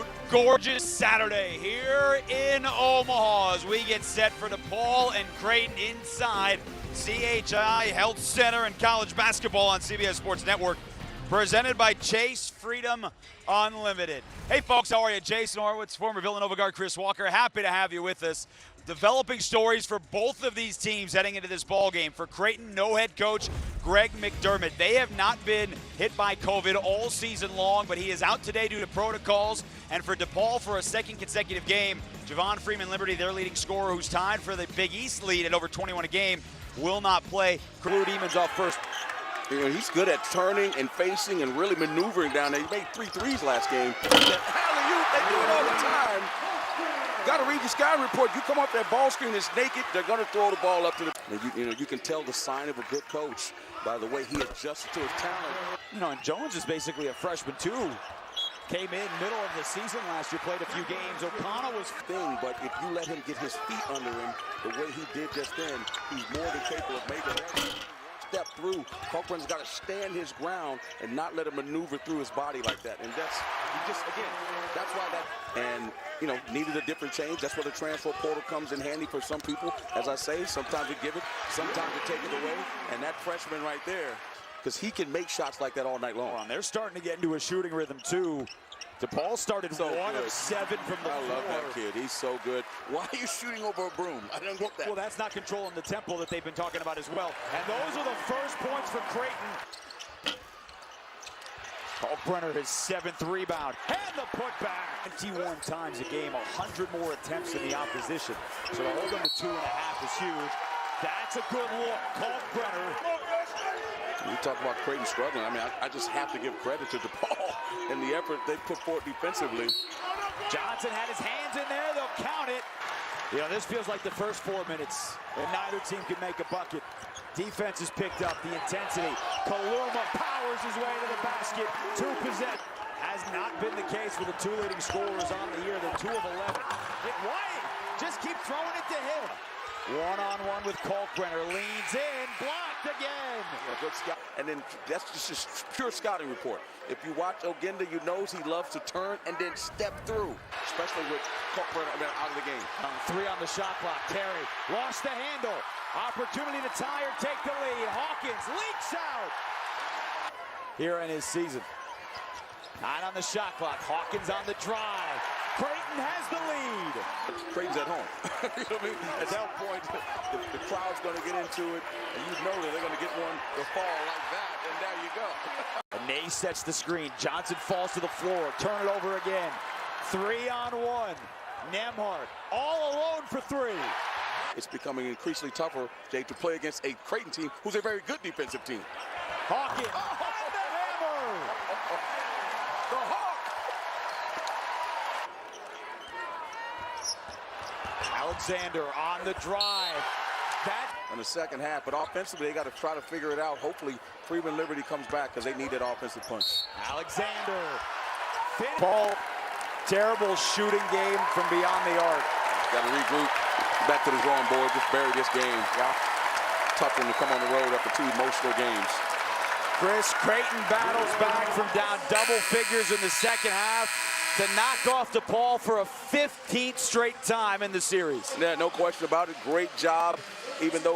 absolute gorgeous Saturday here in Omaha as we get set for DePaul and Creighton inside CHI Health Center and college basketball on CBS Sports Network, presented by Chase Freedom Unlimited. Hey folks, how are you? Jason Horowitz, former Villanova guard Chris Walker. Happy to have you with us. Developing stories for both of these teams heading into this ball game. For Creighton, no head coach Greg McDermott. They have not been hit by COVID all season long, but he is out today due to protocols. And for DePaul, for a second consecutive game, Javon Freeman-Liberty, their leading scorer, who's tied for the Big East lead at over 21 a game, will not play. Crew Demons off first. You know, he's good at turning and facing and really maneuvering down there. He made 3 threes last game. Alley-oop, they do it all the time. Got to read the scouting report. You come off that ball screen, it's naked, they're going to throw the ball up to the... You can tell the sign of a good coach by the way he adjusts to his talent. You know, and Jones is basically a freshman too. Came in middle of the season last year, played a few games. O'Connell was... But if you let him get his feet under him the way he did just then, he's more than capable of making that step through. Cochran's got to stand his ground and not let him maneuver through his body like that. And that's, that's why that, and, you know, needed a different change. That's where the transfer portal comes in handy for some people. As I say, sometimes you give it, sometimes you take it away. And that freshman right there, because he can make shots like that all night long. They're starting to get into a shooting rhythm, too. DePaul started so 1 of 7 from the floor. I love that kid. He's so good. Why are you shooting over a broom? I don't get that. Well, that's not controlling the tempo that they've been talking about as well. And those are the first points for Creighton. Kalkbrenner, his 7th rebound. And the putback. 21 times a game, 100 more attempts than the opposition. So to hold them to 2.5 is huge. That's a good look. Kalkbrenner. You talk about Creighton struggling. I mean, I just have to give credit to DePaul and the effort they put forth defensively. Johnson had his hands in there. They'll count it. You know, this feels like the first 4 minutes, and neither team can make a bucket. Defense has picked up the intensity. Kaluma powers his way to the basket. 2 possessions. Has not been the case with the 2 leading scorers on the year. They're 2 of 11. White just keep throwing it to him. One-on-one with Kalkbrenner, leans in, blocked again. Yeah, good scout. And then that's just pure scouting report. If you watch Ogenda, you know he loves to turn and then step through, especially with Kalkbrenner out of the game. 3 on the shot clock. Terry lost the handle. Opportunity to tie or take the lead. Hawkins leaks out. Here in his season. 9 on the shot clock. Hawkins on the drive. Creighton has the lead. Creighton's at home. You know what I mean? At that point, the crowd's going to get into it, and you know that they're going to get one to fall like that, and there you go. Ney sets the screen. Johnson falls to the floor. Turn it over again. 3-on-1. Nembhard all alone for 3. It's becoming increasingly tougher, Jay, to play against a Creighton team who's a very good defensive team. Hawkins. Oh, and the hammer. The Hawk. Alexander on the drive. That in the second half, but offensively they got to try to figure it out. Hopefully Freeman-Liberty comes back because they need that offensive punch. Alexander. Paul, terrible shooting game from beyond the arc. Got to regroup, back to the drawing board, just bury this game. Yeah. Tough one to come on the road after 2 emotional games. Chris, Creighton battles back from down double figures in the second half to knock off DePaul for a 15th straight time in the series. Yeah, no question about it. Great job. Even though